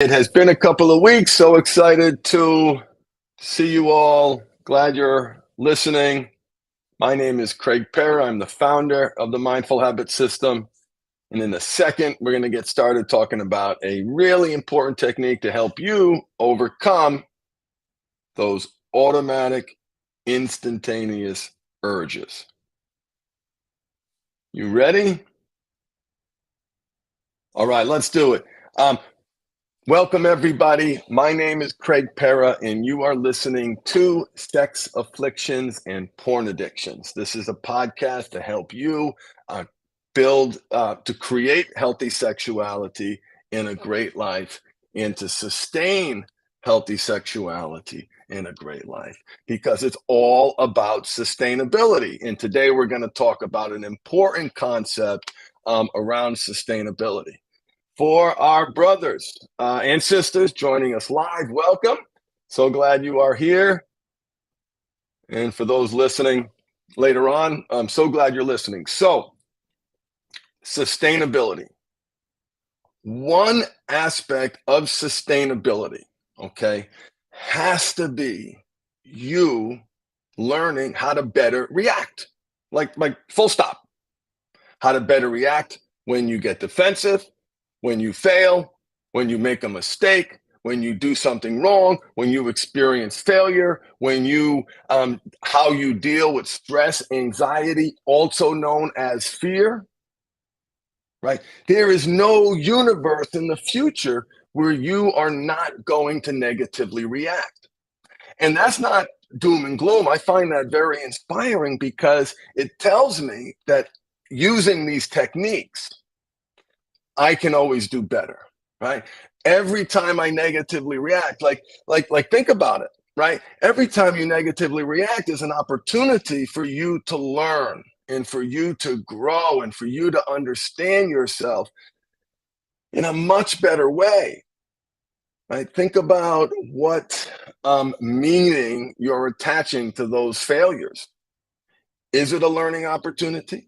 It has been a couple of weeks. So excited to see you all. Glad you're listening. My name is Craig Pera. I'm the founder of the Mindful Habit System. And in a second, we're going to get started talking about a really important technique to help you overcome those automatic, instantaneous urges. You ready? All right, let's do it. Welcome, everybody. My name is Craig Pera, and you are listening to Sex Afflictions and Porn Addictions. This is a podcast to help you to create healthy sexuality in a great life and to sustain healthy sexuality in a great life, because it's all about sustainability. And today we're going to talk about an important concept around sustainability. For our brothers and sisters joining us live, welcome. So glad you are here. And for those listening later on, I'm so glad you're listening. So, sustainability. One aspect of sustainability, okay, has to be you learning how to better react. Like full stop. How to better react when you get defensive, when you fail, when you make a mistake, when you do something wrong, when you experience failure, when you how you deal with stress, anxiety, also known as fear, right? There is no universe in the future where you are not going to negatively react. And that's not doom and gloom. I find that very inspiring because it tells me that using these techniques, I can always do better, right? Every time I negatively react, like think about it, right? Every time you negatively react is an opportunity for you to learn and for you to grow and for you to understand yourself in a much better way, right? Think about what meaning you're attaching to those failures. Is it a learning opportunity?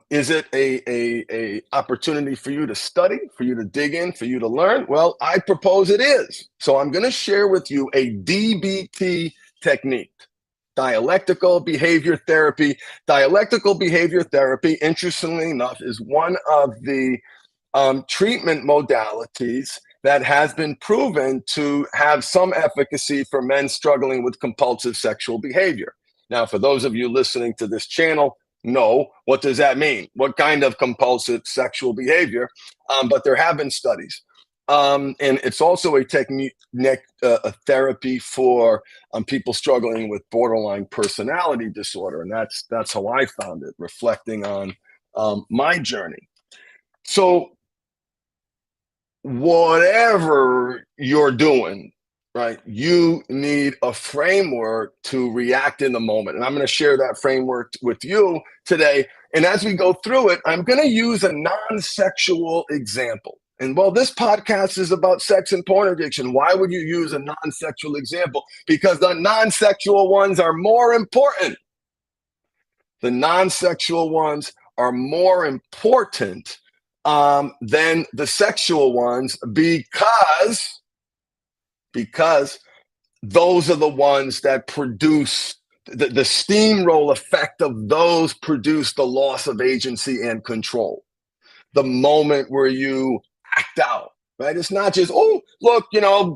Is it a opportunity for you to study, for you to dig in, for you to learn? Well, I propose it is. So I'm going to share with you a DBT technique, Dialectical Behavior Therapy. Dialectical Behavior Therapy, interestingly enough, is one of the treatment modalities that has been proven to have some efficacy for men struggling with compulsive sexual behavior. Now, for those of you listening to this channel, no, what does that mean? What kind of compulsive sexual behavior? But there have been studies. And it's also a technique, a therapy for people struggling with borderline personality disorder. And that's how I found it, reflecting on my journey. So whatever you're doing, right, you need a framework to react in the moment. And I'm going to share that framework with you today. And as we go through it, I'm going to use a non-sexual example. And well, this podcast is about sex and porn addiction. Why would you use a non-sexual example? Because the non-sexual ones are more important. The non-sexual ones are more important than the sexual ones because those are the ones that produce the steamroll effect of those produce the loss of agency and control. The moment where you act out, right? It's not just, oh, look,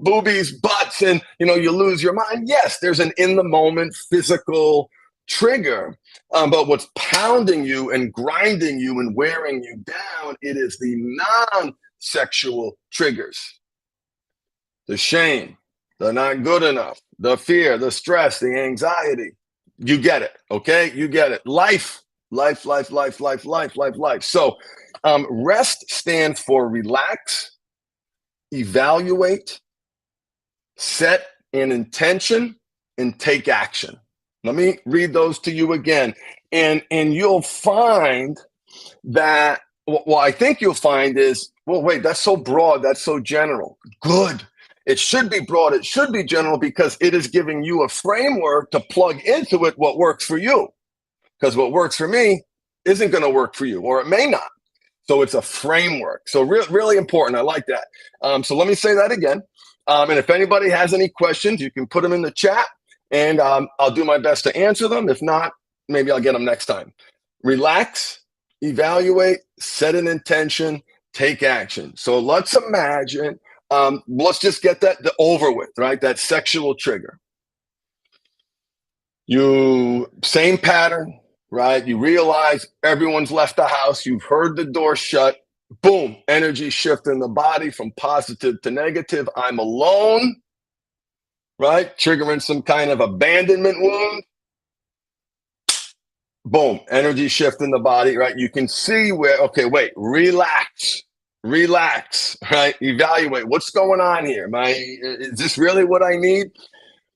boobies, butts, and, you lose your mind. Yes, there's an in the moment physical trigger, but what's pounding you and grinding you and wearing you down, it is the non-sexual triggers. The shame, the not good enough, the fear, the stress, the anxiety. You get it, okay? You get it. Life. So rest stands for relax, evaluate, set an intention, and take action. Let me read those to you again. And you'll find that, well, I think you'll find is, well, wait, that's so broad, that's so general. Good. It should be broad, it should be general, because it is giving you a framework to plug into it what works for you. Because what works for me isn't going to work for you, or it may not. So it's a framework. So really important. I like that. So let me say that again. And if anybody has any questions, you can put them in the chat, and I'll do my best to answer them. If not, maybe I'll get them next time. Relax, evaluate, set an intention, take action. So let's imagine, let's just get that over with, right? That sexual trigger. You, same pattern, right? You realize everyone's left the house. You've heard the door shut. Boom, energy shift in the body from positive to negative. I'm alone, right? Triggering some kind of abandonment wound. Boom, energy shift in the body, right? You can see where, okay, wait, relax, right? Evaluate what's going on here. Is this really what I need?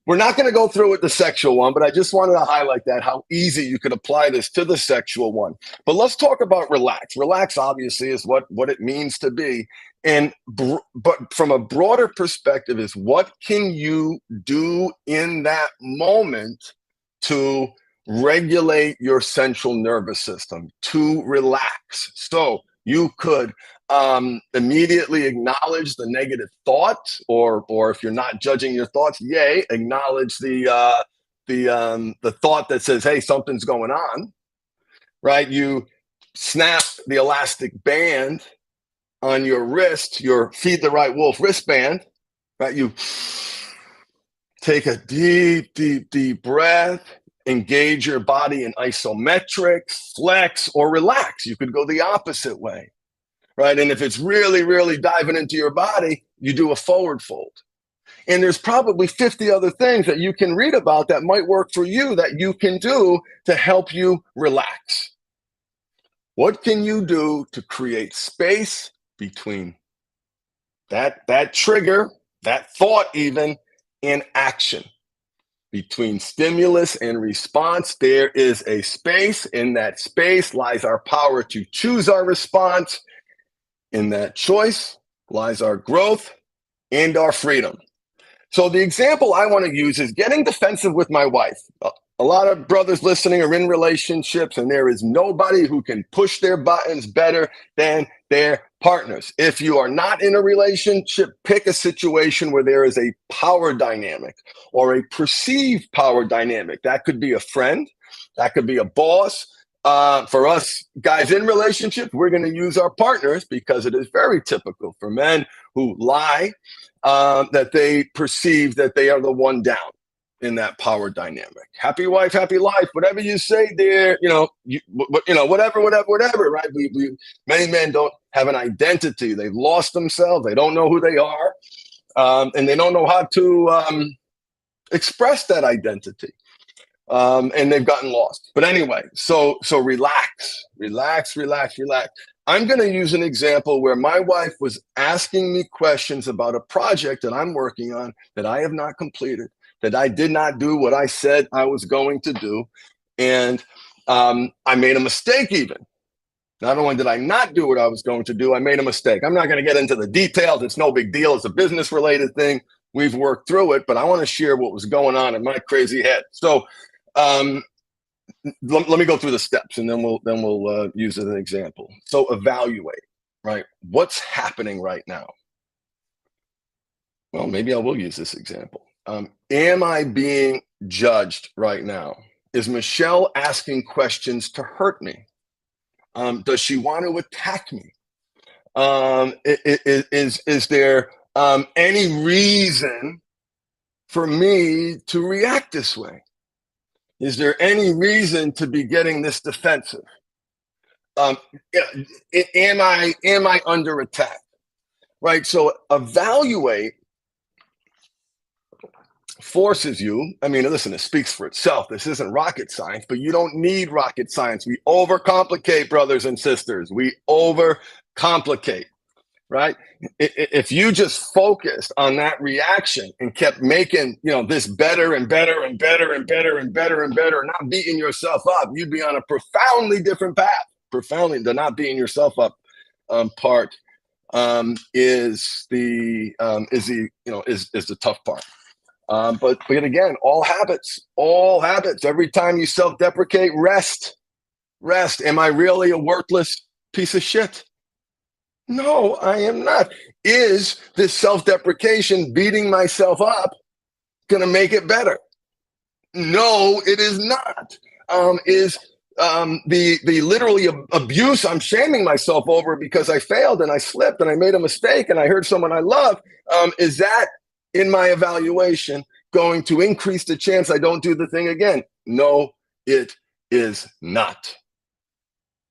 We're not going to go through with the sexual one, but I just wanted to highlight that, how easy you could apply this to the sexual one. But let's talk about relax. Relax, obviously, is what it means to be. But from a broader perspective is, what can you do in that moment to regulate your central nervous system, to relax? So you could immediately acknowledge the negative thought, or if you're not judging your thoughts, yay, acknowledge the thought that says, hey, something's going on, right? You snap the elastic band on your wrist, your Feed the Right Wolf wristband, right? You take a deep breath, engage your body in isometrics, flex, or relax. You could go the opposite way, right? And if it's really diving into your body, you do a forward fold. And there's probably 50 other things that you can read about that might work for you, that you can do to help you relax. What can you do to create space between that trigger, that thought even, and action? Between stimulus and response, there is a space. In that space lies our power to choose our response. In that choice lies our growth and our freedom. So the example I want to use is getting defensive with my wife. A lot of brothers listening are in relationships, and there is nobody who can push their buttons better than their partners. If you are not in a relationship, pick a situation where there is a power dynamic or a perceived power dynamic. That could be a friend, that could be a boss. For us guys in relationships, we're going to use our partners, because it is very typical for men who lie, that they perceive that they are the one down in that power dynamic. Happy wife, happy life. Whatever you say, dear, whatever, right? Many men don't have an identity. They've lost themselves. They don't know who they are, and they don't know how to express that identity. And they've gotten lost. But anyway, so relax. I'm going to use an example where my wife was asking me questions about a project that I'm working on that I have not completed, that I did not do what I said I was going to do. And I made a mistake even. Not only did I not do what I was going to do, I made a mistake. I'm not going to get into the details. It's no big deal. It's a business-related thing. We've worked through it, but I want to share what was going on in my crazy head. So let me go through the steps, and then we'll use it as an example. So evaluate, right? What's happening right now? Well, maybe I will use this example. Am I being judged right now? Is Michelle asking questions to hurt me? Does she want to attack me? Is there any reason for me to react this way? Is there any reason to be getting this defensive? Am I under attack? Right. So evaluate forces you. I mean, listen, it speaks for itself. This isn't rocket science, but you don't need rocket science. We overcomplicate, brothers and sisters. We overcomplicate, right? If you just focused on that reaction and kept making, this better and better and better and better and better and better, and not beating yourself up, you'd be on a profoundly different path. Profoundly, the not beating yourself up part is the tough part. But again, all habits. Every time you self-deprecate, rest. Am I really a worthless piece of shit? No, I am not. Is this self-deprecation, beating myself up, going to make it better? No, it is not. Is the literally abuse I'm shaming myself over because I failed and I slipped and I made a mistake and I hurt someone I love, is that in my evaluation going to increase the chance I don't do the thing again? No, it is not.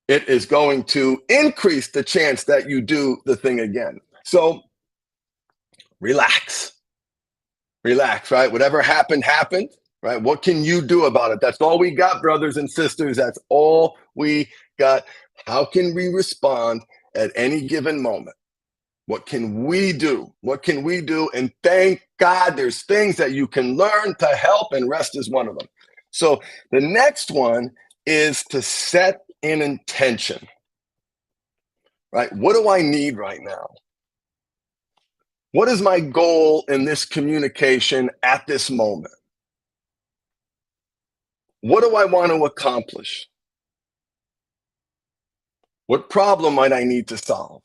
It is going to increase the chance that you do the thing again. So relax, relax, right? Whatever happened, happened, right? What can you do about it? That's all we got, brothers and sisters. That's all we got. How can we respond at any given moment? What can we do? What can we do? And thank God there's things that you can learn to help, and rest is one of them. So the next one is to set an intention, right? What do I need right now? What is my goal in this communication at this moment? What do I want to accomplish? What problem might I need to solve?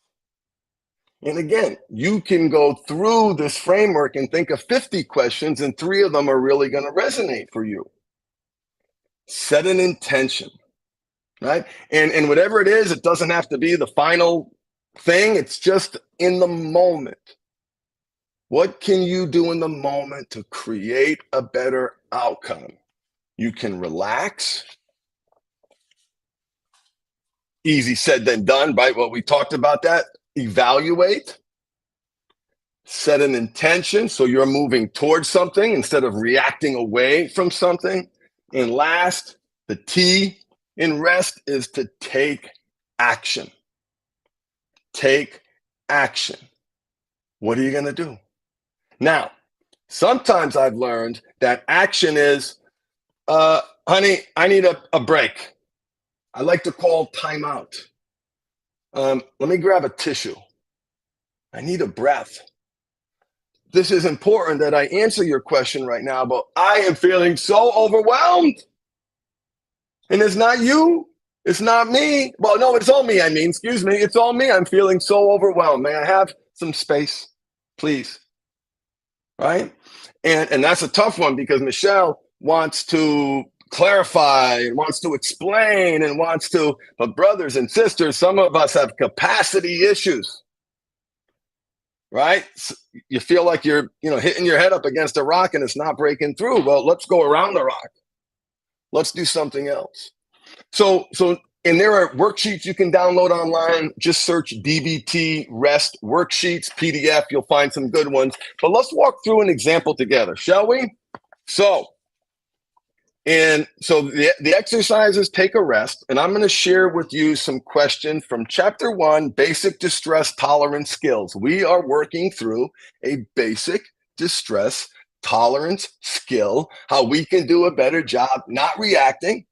And again, you can go through this framework and think of 50 questions, and 3 of them are really going to resonate for you. Set an intention, right? And whatever it is, it doesn't have to be the final thing. It's just in the moment. What can you do in the moment to create a better outcome? You can relax. Easy said than done, right? Well, we talked about that. Evaluate. Set an intention so you're moving towards something instead of reacting away from something. And last, the T in rest is to take action. Take action. What are you going to do? Now, sometimes I've learned that action is, honey, I need a break. I like to call timeout. Let me grab a tissue. I need a breath. This is important that I answer your question right now, but I am feeling so overwhelmed. And it's not you. It's not me. Well, no, it's all me. I mean, excuse me. It's all me. I'm feeling so overwhelmed. May I have some space, please? Right? And that's a tough one because Michelle wants to clarify and wants to explain and wants to, but brothers and sisters, some of us have capacity issues, right? You feel like you're, hitting your head up against a rock and it's not breaking through. Well, let's go around the rock. Let's do something else. So, and there are worksheets you can download online. Just search DBT REST worksheets, PDF. You'll find some good ones. But let's walk through an example together, shall we? So the exercises take a rest, and I'm going to share with you some questions from Chapter 1, Basic Distress Tolerance Skills. We are working through a basic distress tolerance skill, how we can do a better job not reacting.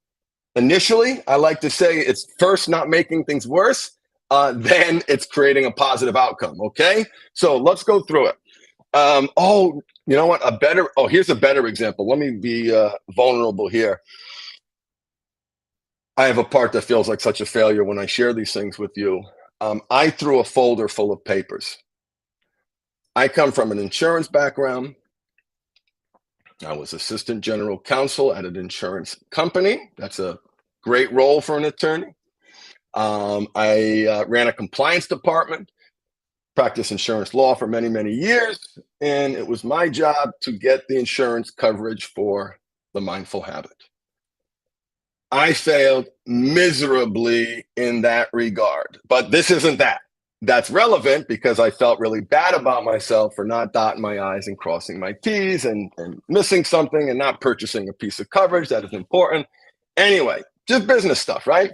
Initially, I like to say it's first not making things worse, then it's creating a positive outcome, okay? So let's go through it. You know what? Here's a better example. Let me be vulnerable here. I have a part that feels like such a failure when I share these things with you. I threw a folder full of papers. I come from an insurance background. I was assistant general counsel at an insurance company. That's a great role for an attorney. I ran a compliance department, practiced insurance law for many, many years, and it was my job to get the insurance coverage for the mindful habit. I failed miserably in that regard, but this isn't that. That's relevant because I felt really bad about myself for not dotting my I's and crossing my T's and missing something and not purchasing a piece of coverage that is important. Anyway, just business stuff, right?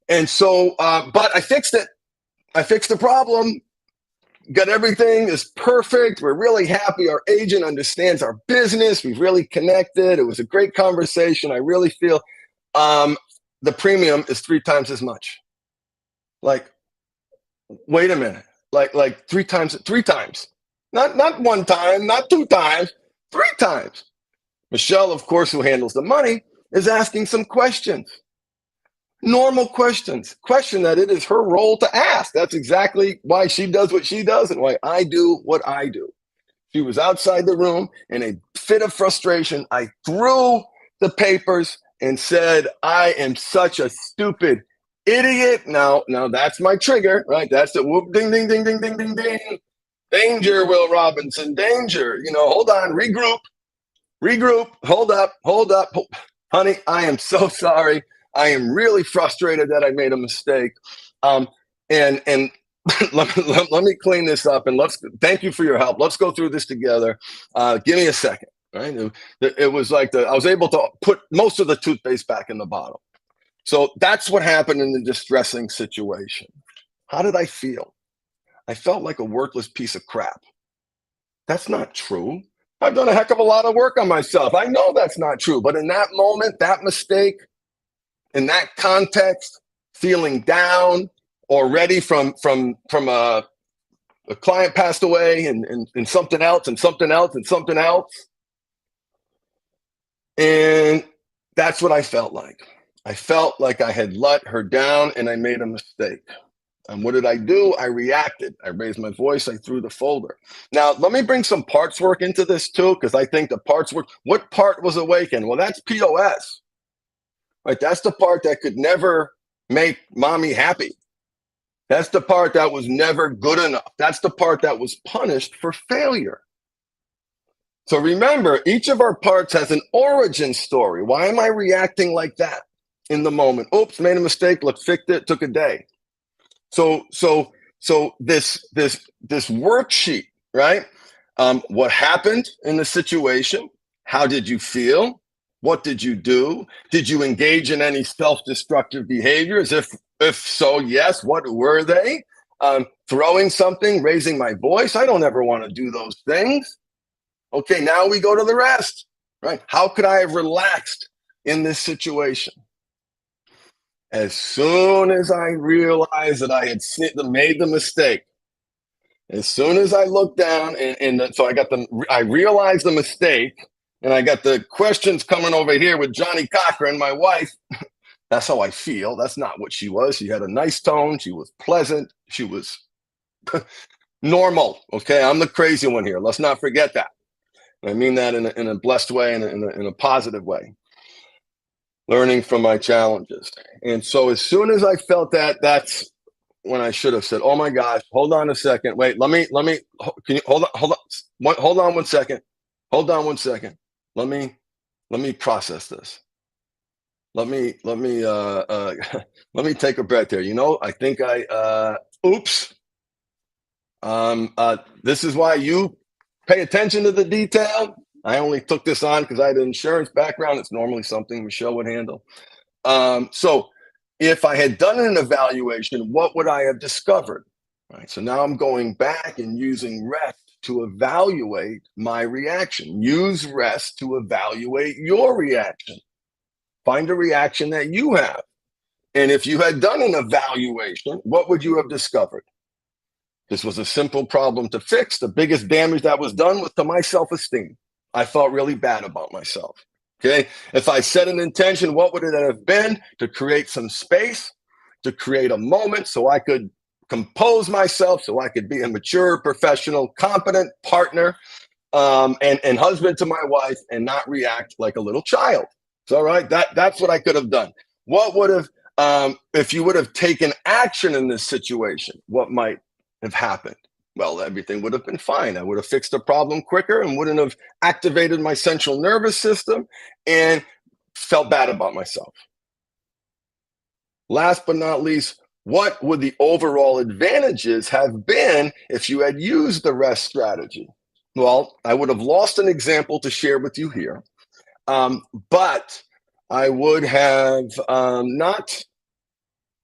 And so, but I fixed it. I fixed the problem. Got everything is perfect. We're really happy. Our agent understands our business. We've really connected. It was a great conversation. I really feel the premium is 3 times as much. Like, wait a minute. Like 3 times. Not 1 time, not 2 times, 3 times. Michelle, of course, who handles the money, is asking some questions. Normal questions, question that it is her role to ask. That's exactly why she does what she does and why I do what I do. She was outside the room in a fit of frustration. I threw the papers and said, I am such a stupid idiot. Now that's my trigger, right? That's the whoop, ding, ding, ding, ding, ding, ding, ding. Danger, Will Robinson, danger. Hold on, regroup, hold up. Honey, I am so sorry. I am really frustrated that I made a mistake. And let me clean this up and thank you for your help. Let's go through this together. Give me a second. Right? It was like I was able to put most of the toothpaste back in the bottle. So that's what happened in the distressing situation. How did I feel? I felt like a worthless piece of crap. That's not true. I've done a heck of a lot of work on myself. I know that's not true. But in that moment, that mistake, in that context, feeling down already from a client passed away and something else and something else and something else. And that's what I felt like. I felt like I had let her down and I made a mistake. And what did I do? I reacted. I raised my voice. I threw the folder. Now, let me bring some parts work into this too, because I think the parts work. What part was awakened? Well, that's POS. Right? That's the part that could never make mommy happy. That's the part that was never good enough. That's the part that was punished for failure. So remember, each of our parts has an origin story. Why am I reacting like that in the moment? Oops, made a mistake. Let's fix it. Took a day. So this worksheet, right? What happened in the situation? How did you feel? What did you do? Did you engage in any self-destructive behaviors? If so, yes. What were they? Throwing something, raising my voice. I don't ever want to do those things. Okay, now we go to the rest, right? How could I have relaxed in this situation? As soon as I realized that I had made the mistake, as soon as I looked down so I realized the mistake, and I got the questions coming over here with Johnny Cochran, my wife. That's how I feel. That's not what she was. She had a nice tone. She was pleasant. She was normal. Okay, I'm the crazy one here. Let's not forget that. I mean that in a blessed way and in a positive way. Learning from my challenges. And so as soon as I felt that, that's when I should have said, oh my gosh, hold on a second. Wait, can you hold on 1 second. Hold on 1 second. Let me process this. Let me let me take a breath here. I think oops. This is why you pay attention to the detail. I only took this on because I had an insurance background. It's normally something Michelle would handle. So if I had done an evaluation, what would I have discovered? Right. So now I'm going back and using rest to evaluate my reaction. Use rest to evaluate your reaction. Find a reaction that you have. And if you had done an evaluation, what would you have discovered? This was a simple problem to fix. The biggest damage that was done was to my self-esteem. I felt really bad about myself. Okay. If I set an intention, what would it have been? To create some space, to create a moment so I could compose myself, so I could be a mature, professional, competent partner, and husband to my wife and not react like a little child. So, all right, that's what I could have done. What would have, if you would have taken action in this situation, what might have happened? Well, everything would have been fine. I would have fixed the problem quicker and wouldn't have activated my central nervous system and felt bad about myself. Last but not least, what would the overall advantages have been if you had used the rest strategy? Well, I would have lost an example to share with you here, but I would have not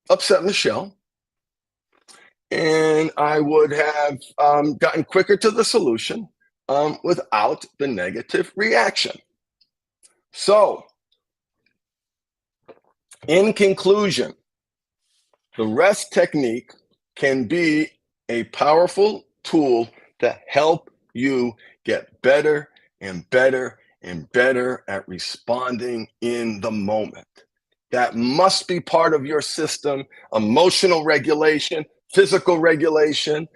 upset Michelle. And I would have gotten quicker to the solution without the negative reaction. So, in conclusion, the rest technique can be a powerful tool to help you get better and better and better at responding in the moment. that must be part of your system: emotional regulation, physical regulation,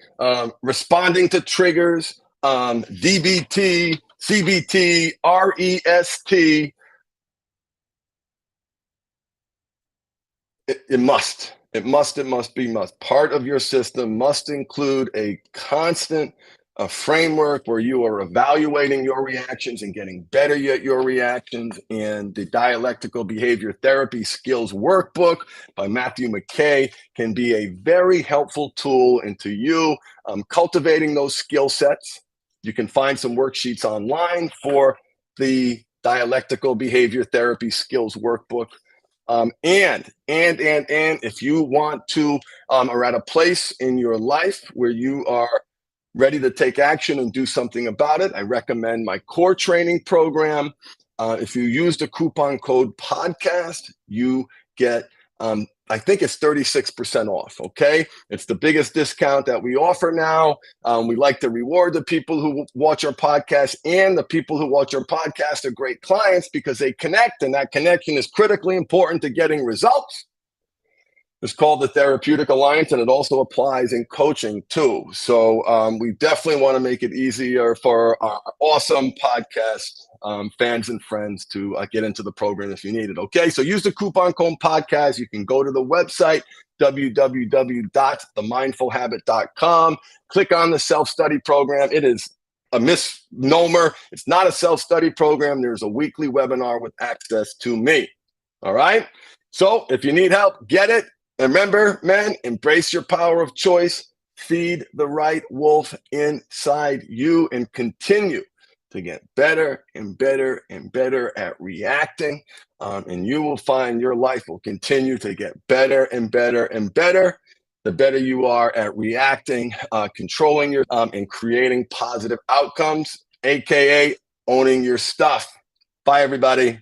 responding to triggers, DBT, CBT, REST. It must. It must. Part of your system must include a constant framework where you are evaluating your reactions and getting better at your reactions. And the Dialectical Behavior Therapy Skills Workbook by Matthew McKay can be a very helpful tool into you cultivating those skill sets. You can find some worksheets online for the Dialectical Behavior Therapy Skills Workbook. And if you want to are at a place in your life where you are ready to take action and do something about it, I recommend my core training program. If you use the coupon code podcast, you get I think it's 36% off. Okay, it's the biggest discount that we offer now. We like to reward the people who watch our podcast, and the people who watch our podcast are great clients because they connect, and that connection is critically important to getting results. It's called the Therapeutic Alliance, and it also applies in coaching too. So we definitely want to make it easier for our awesome podcast fans and friends to get into the program if you need it. Okay, so use the coupon code podcast. You can go to the website, www.themindfulhabit.com. Click on the self-study program. It is a misnomer. It's not a self-study program. There's a weekly webinar with access to me. All right, so if you need help, get it. And remember, man, embrace your power of choice, feed the right wolf inside you, and continue to get better and better and better at reacting. And you will find your life will continue to get better and better and better. The better you are at reacting, controlling your and creating positive outcomes, aka owning your stuff. Bye, everybody.